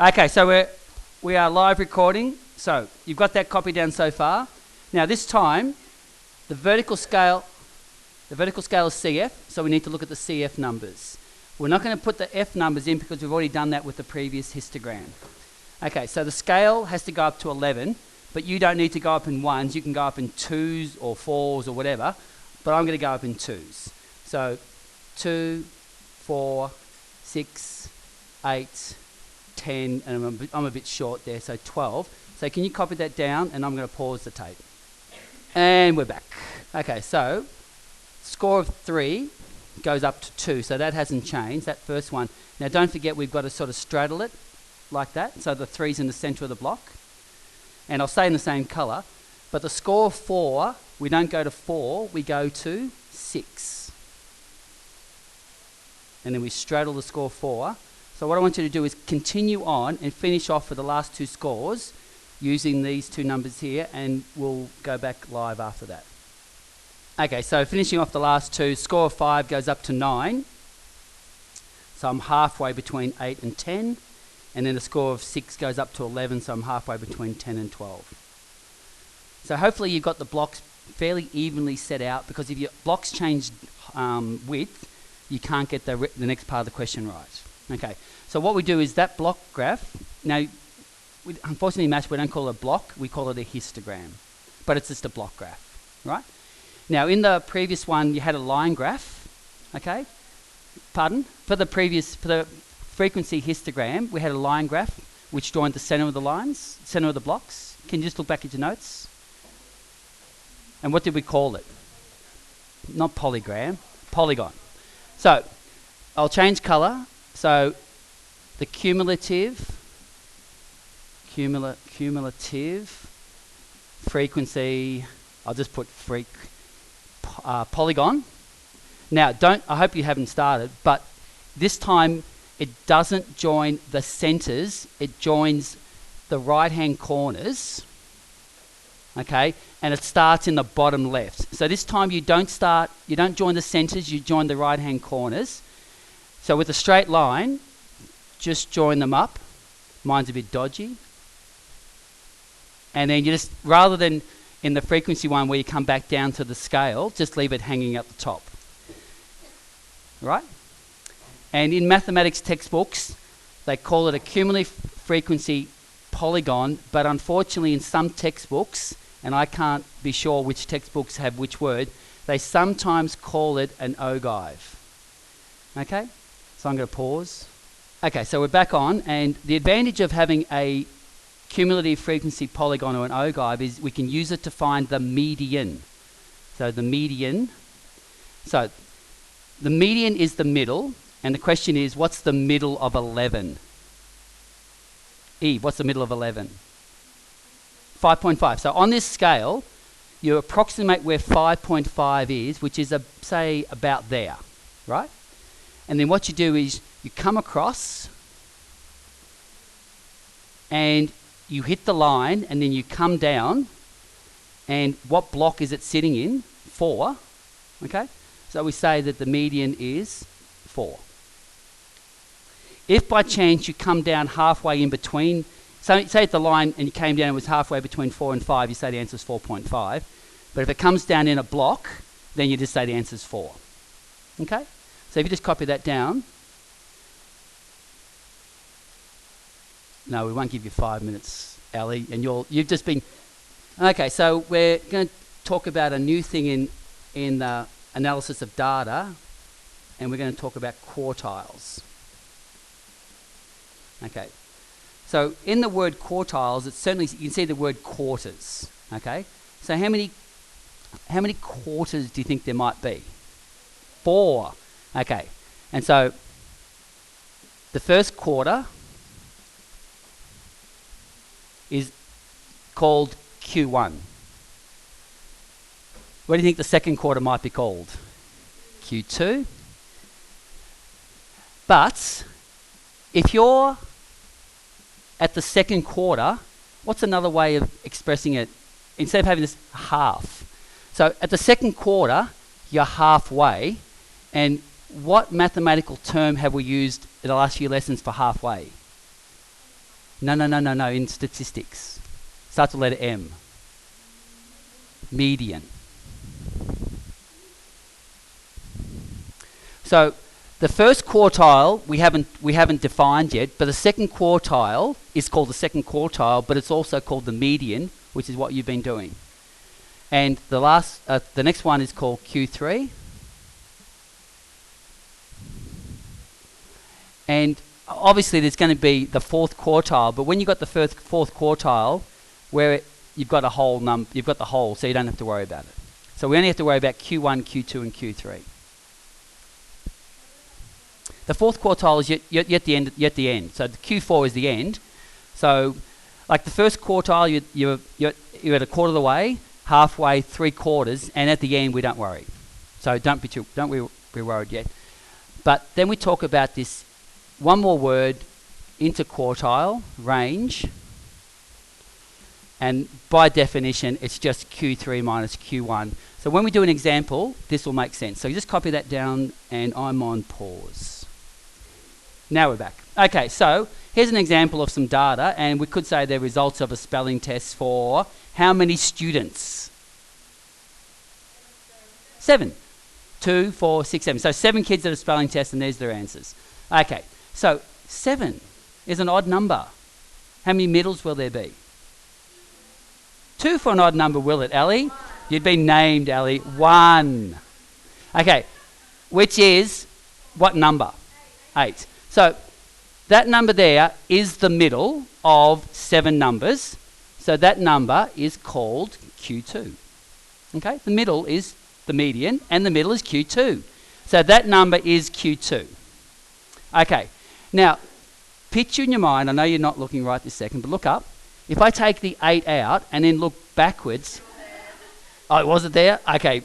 Okay, so we are live recording. So you've got that copy down so far. Now this time, the vertical scale is CF, so we need to look at the CF numbers. We're not going to put the F numbers in because we've already done that with the previous histogram. Okay, so the scale has to go up to 11, but you don't need to go up in ones. You can go up in twos or fours or whatever, but I'm going to go up in twos. So 2, 4, 6, 8, 10, and I'm a bit short there, so 12. So can you copy that down, and I'm going to pause the tape. And we're back. Okay, so score of 3 goes up to 2, so that hasn't changed, that first one. Now don't forget we've got to sort of straddle it like that, so the 3's in the centre of the block. And I'll stay in the same colour, but the score of 4, we don't go to 4, we go to 6. And then we straddle the score 4. So what I want you to do is continue on and finish off with the last two scores using these two numbers here, and we'll go back live after that. Okay, so finishing off the last two, score of 5 goes up to 9. So I'm halfway between 8 and 10. And then the score of 6 goes up to 11, so I'm halfway between 10 and 12. So hopefully you've got the blocks fairly evenly set out, because if your blocks change width, you can't get the next part of the question right. Okay, so what we do is that block graph, now unfortunately Maths, we don't call it a block, we call it a histogram, but it's just a block graph, right? Now in the previous one you had a line graph, okay? Pardon? For the frequency histogram, we had a line graph which joined the centre of the lines, centre of the blocks. Can you just look back at your notes? And what did we call it? Not polygram, polygon. So I'll change colour. So the cumulative frequency, I'll just put polygon. Now I hope you haven't started, but this time it doesn't join the centres, it joins the right-hand corners, okay? And it starts in the bottom left. So this time you don't join the centres, you join the right-hand corners. So with a straight line, just join them up. Mine's a bit dodgy. And then you just, rather than in the frequency one where you come back down to the scale, just leave it hanging at the top. Right? And in mathematics textbooks, they call it a cumulative frequency polygon, but unfortunately in some textbooks, and I can't be sure which textbooks have which word, they sometimes call it an ogive. Okay? So I'm going to pause. Okay, so we're back on, and the advantage of having a cumulative frequency polygon or an ogive is we can use it to find the median. So the median is the middle, and the question is, what's the middle of 11? Eve, what's the middle of 11? 5.5. So on this scale, you approximate where 5.5 is, which is, say, about there, right? And then what you do is you come across and you hit the line, and then you come down, and what block is it sitting in? 4, okay? So we say that the median is 4. If by chance you come down halfway in between, so say at the line and you came down and it was halfway between 4 and 5, you say the answer is 4.5. But if it comes down in a block, then you just say the answer is 4. Okay? So if you just copy that down. No, we won't give you 5 minutes, Ali, and you've just been... Okay, so we're going to talk about a new thing in the analysis of data, and we're going to talk about quartiles. Okay, so in the word quartiles, it's certainly, you can see the word quarters. Okay, so how many quarters do you think there might be? 4. Okay, and so the first quarter is called Q1. What do you think the second quarter might be called? Q2. But if you're at the second quarter, what's another way of expressing it? Instead of having this half. So at the second quarter, you're halfway. And what mathematical term have we used in the last few lessons for halfway? No, in statistics. Starts with the letter M. Median. So the first quartile we haven't defined yet, but the second quartile is called the second quartile, but it's also called the median, which is what you've been doing. And the next one is called Q3. And obviously there's going to be the fourth quartile, but when you've got the fourth quartile, where you've got a whole you've got the whole, so you don't have to worry about it. So we only have to worry about Q1, Q2, and Q3. The fourth quartile is yet at the end. So the Q4 is the end. So, like the first quartile, you're at a quarter of the way, halfway, 3/4, and at the end we don't worry. So don't be worried yet. But then we talk about this one more word, interquartile range, and by definition it's just Q3 minus Q1. So when we do an example, this will make sense. So you just copy that down, and I'm on pause. Now we're back. Okay, so here's an example of some data, and we could say they're results of a spelling test for how many students? 7. 2, 4, 6, 7. So 7 kids at a spelling test, and there's their answers. Okay, so 7 is an odd number. How many middles will there be? 2 for an odd number, will it, Ellie? You'd been named, Ellie. 1. Okay, which is what number? 8. So that number there is the middle of 7 numbers. So that number is called Q2. Okay, the middle is the median, and the middle is Q2. So that number is Q2. Okay, now picture in your mind, I know you're not looking right this second, but look up. If I take the 8 out and then look backwards. Oh, was it there? Okay.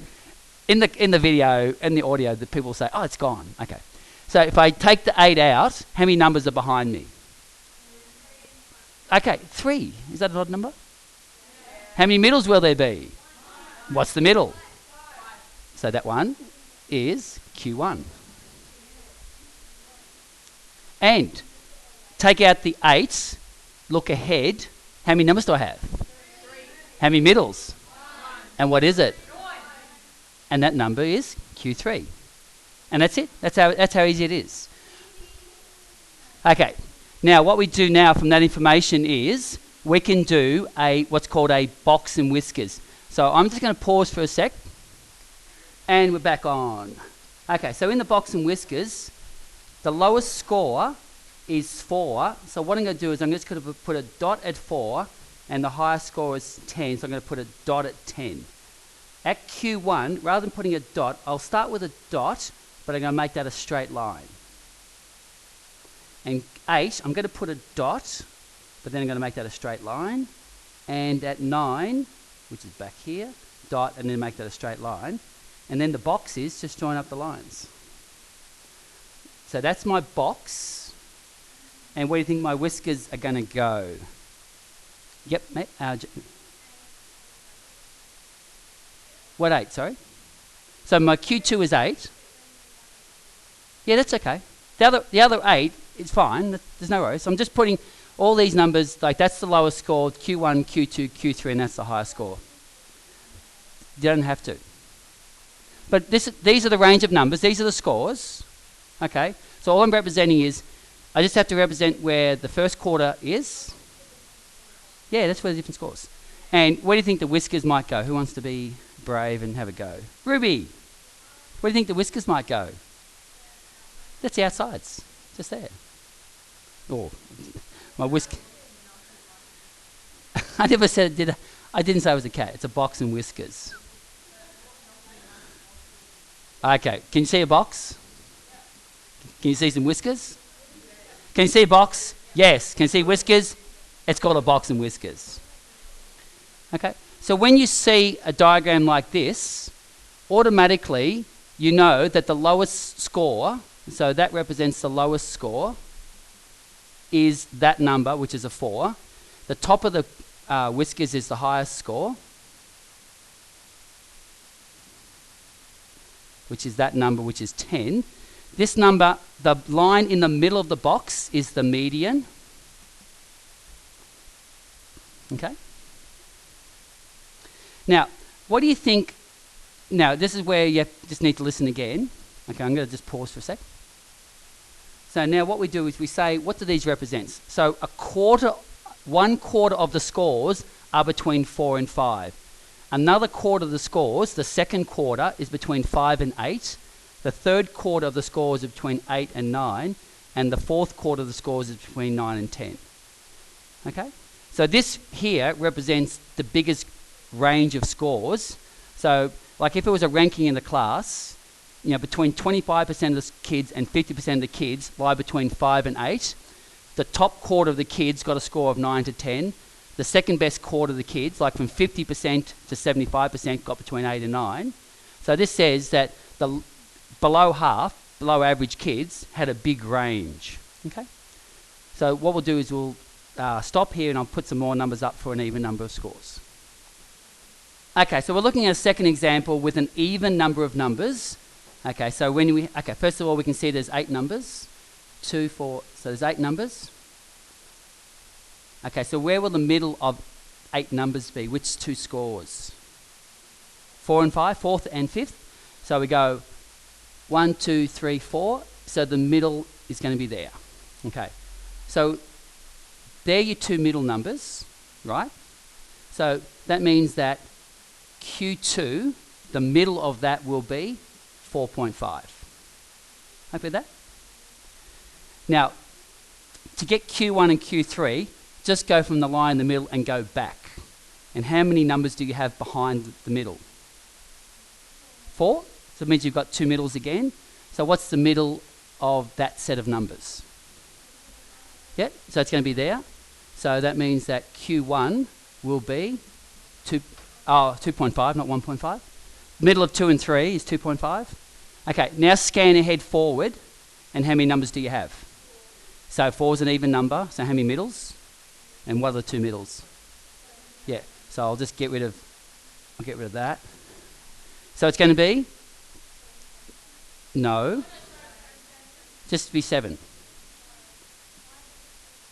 In the video, in the audio, the people say, oh, it's gone. Okay. So if I take the 8 out, how many numbers are behind me? Okay, 3. Is that an odd number? How many middles will there be? What's the middle? So that one is Q1. And take out the 8, look ahead. How many numbers do I have? 3. How many middles? 1. And what is it? 9. And that number is Q3. And that's it. That's how easy it is. Okay. Now what we do now from that information is we can do what's called a box and whiskers. So I'm just going to pause for a sec, and we're back on. Okay, so in the box and whiskers, the lowest score is 4. So what I'm going to do is I'm just going to put a dot at 4, and the highest score is 10, so I'm going to put a dot at 10. At Q1, rather than putting a dot, I'll start with a dot, but I'm going to make that a straight line. And 8, I'm going to put a dot, but then I'm going to make that a straight line. And at 9, which is back here, dot, and then make that a straight line. And then the box is just join up the lines. So that's my box. And where do you think my whiskers are going to go? Yep, mate. What 8, sorry? So my Q2 is 8. Yeah, that's okay. The other 8 is fine. There's no worries. I'm just putting all these numbers, like that's the lowest score, Q1, Q2, Q3, and that's the highest score. You don't have to. But these are the range of numbers. These are the scores. Okay? So all I'm representing is, I just have to represent where the first quarter is. Yeah, that's where the different scores. And where do you think the whiskers might go? Who wants to be brave and have a go? Ruby, where do you think the whiskers might go? That's the outsides, just there. Oh, my whisker. I never said, I didn't say it was a cat. It's a box and whiskers. Okay, can you see a box? Can you see some whiskers? Can you see a box? Yes. Can you see whiskers? It's called a box and whiskers. Okay, so when you see a diagram like this, automatically you know that the lowest score, so that represents the lowest score, is that number, which is a 4. The top of the whiskers is the highest score, which is that number, which is 10. This number, the line in the middle of the box, is the median. Okay? Now, what do you think? Now, this is where you just need to listen again. Okay, I'm going to just pause for a sec. So now what we do is we say, what do these represent? So 1/4 of the scores are between 4 and 5. Another quarter of the scores, the second quarter, is between 5 and 8. The third quarter of the scores is between 8 and 9. And the fourth quarter of the scores is between 9 and 10. Okay? So this here represents the biggest range of scores. So, like if it was a ranking in the class, you know, between 25% of the kids and 50% of the kids lie between 5 and 8. The top quarter of the kids got a score of 9 to 10. The second best quarter of the kids, like from 50% to 75%, got between 8 and 9. So this says that the below average kids had a big range. Okay? So what we'll do is we'll stop here and I'll put some more numbers up for an even number of scores. Okay, so we're looking at a second example with an even number of numbers. Okay, so first of all we can see there's 8 numbers. 2, 4, so there's 8 numbers. Okay, so where will the middle of 8 numbers be? Which 2 scores? 4 and 5, 4th and 5th. So we go 1, 2, 3, 4. So the middle is going to be there. Okay, so they're your 2 middle numbers, right? So that means that Q2, the middle of that will be 4.5. Happy with that? Now, to get Q1 and Q3, just go from the line in the middle and go back. And how many numbers do you have behind the middle? 4? So it means you've got 2 middles again. So what's the middle of that set of numbers? Yeah, so it's going to be there. So that means that Q1 will be 2.5, not 1.5. Middle of 2 and 3 is 2.5. Okay, now scan ahead forward, and how many numbers do you have? So 4 is an even number, so how many middles? And what are the 2 middles? Yeah, so I'll get rid of that. So it's going to be? No. Just be 7.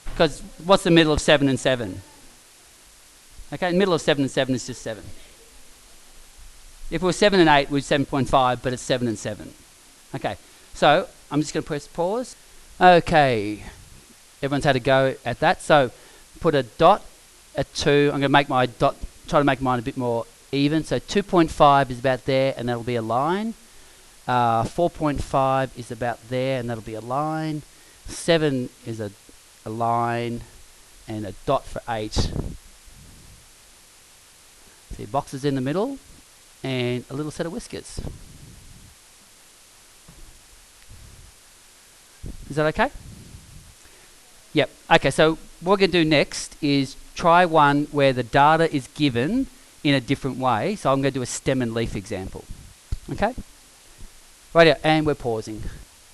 Because what's the middle of 7 and 7? Okay, the middle of 7 and 7 is just 7. If it was 7 and 8, we'd 7.5, but it's 7 and 7. Okay, so I'm just going to press pause. Okay, everyone's had a go at that. So put a dot at 2. I'm going to make my dot, try to make mine a bit more even. So 2.5 is about there, and that'll be a line. 4.5 is about there, and that'll be a line. 7 is a line, and a dot for 8. See, boxes in the middle, and a little set of whiskers. Is that okay? Yep. Okay, so what we're going to do next is try one where the data is given in a different way. So I'm going to do a stem and leaf example. Okay? Right here, and we're pausing.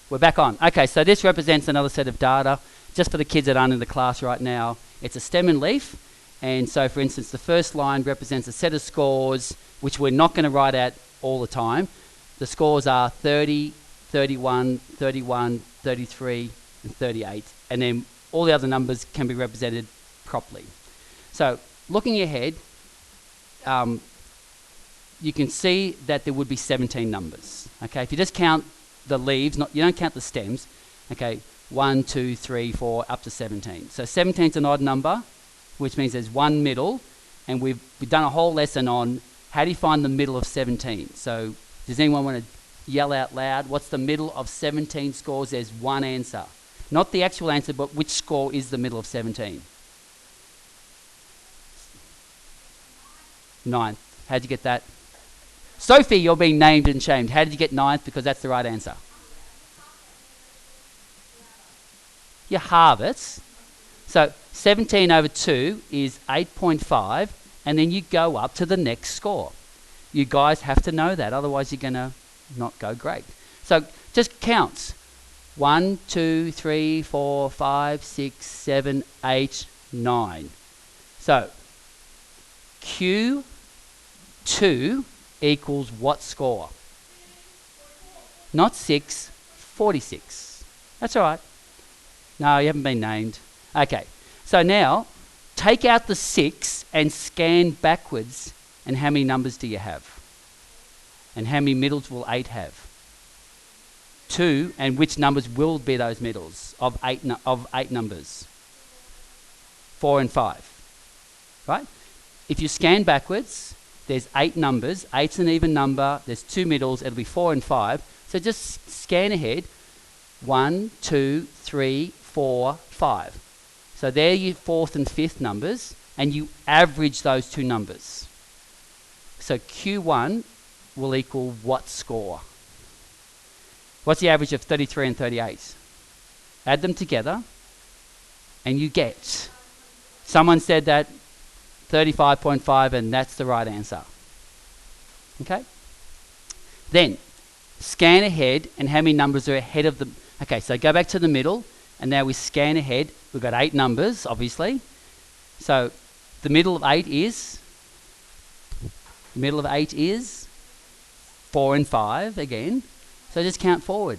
We're back on. Okay, so this represents another set of data. Just for the kids that aren't in the class right now, it's a stem and leaf. And so, for instance, the first line represents a set of scores, which we're not going to write out all the time. The scores are 30, 31, 31, 33, and 38. And then all the other numbers can be represented properly. So, looking ahead, you can see that there would be 17 numbers. Okay, if you just count the leaves, you don't count the stems. Okay, 1, 2, 3, 4, up to 17. So 17 is an odd number, which means there's one middle, and we've done a whole lesson on how do you find the middle of 17. So does anyone want to yell out loud, what's the middle of 17 scores? There's one answer. Not the actual answer, but which score is the middle of 17? 9th. How'd you get that? Sophie, you're being named and shamed. How did you get 9th? Because that's the right answer. You halve it. So 17 over 2 is 8.5, and then you go up to the next score. You guys have to know that, otherwise you're going to not go great. So just counts. 1, 2, 3, 4, 5, 6, 7, 8, 9. So Q2 equals what score? Not 6, 46. That's all right. No, you haven't been named. Okay, so now take out the 6 and scan backwards, and how many numbers do you have? And how many middles will 8 have? 2, and which numbers will be those middles of 8 numbers? 4 and 5, right? If you scan backwards, there's 8 numbers. 8's an even number. There's 2 middles. It'll be 4 and 5. So just scan ahead. 1, 2, 3, 4, 5. So they're your 4th and 5th numbers, and you average those 2 numbers. So Q1 will equal what score? What's the average of 33 and 38? Add them together, and you get. Someone said that 35.5, and that's the right answer. Okay? Then, scan ahead, and how many numbers are ahead of the... Okay, so go back to the middle, and now we scan ahead. We've got 8 numbers, obviously. So, the middle of 8 is... The middle of 8 is 4 and 5 again. So just count forward.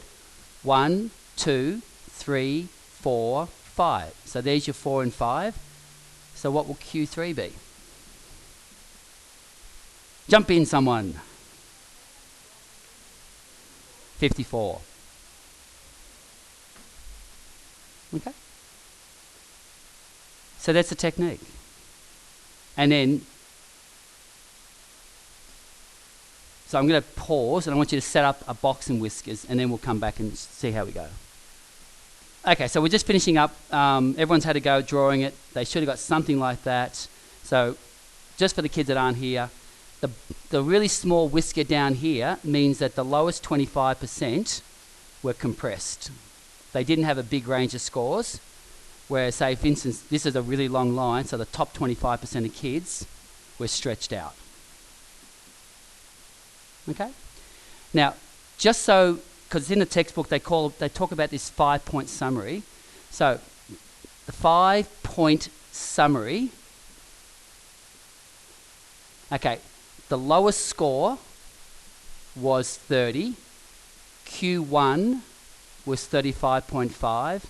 1, 2, 3, 4, 5. So there's your 4 and 5. So what will Q3 be? Jump in, someone. 54. Okay. So that's the technique. And then, so I'm going to pause, and I want you to set up a box in Whiskers, and then we'll come back and see how we go. Okay, so we're just finishing up. Everyone's had a go at drawing it. They should have got something like that. So just for the kids that aren't here, the really small whisker down here means that the lowest 25% were compressed. They didn't have a big range of scores, where, say, for instance, this is a really long line, so the top 25% of kids were stretched out. Okay? Now, just so, because in the textbook they talk about this 5-point summary. So, the 5-point summary. Okay, the lowest score was 30. Q1 was 35.5.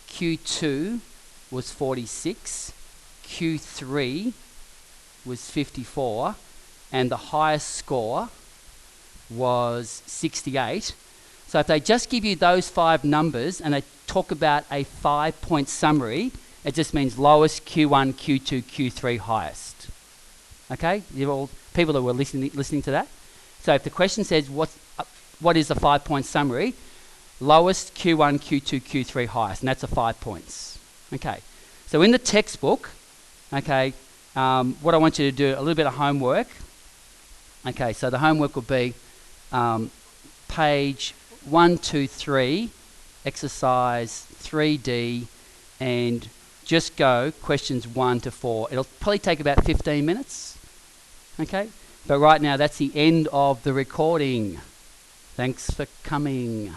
Q2 was 46. Q3 was 54. And the highest score was 68. So if they just give you those 5 numbers and they talk about a 5-point summary, it just means lowest, Q1, Q2, Q3, highest. Okay? You're all people that were listening to that. So if the question says what is the 5-point summary, lowest, Q1, Q2, Q3, highest, and that's the 5 points. Okay. So in the textbook, okay, what I want you to do, a little bit of homework. Okay, so the homework will be page 123, exercise 3D, and just go questions 1 to 4. It'll probably take about 15 minutes. Okay, but right now that's the end of the recording. Thanks for coming.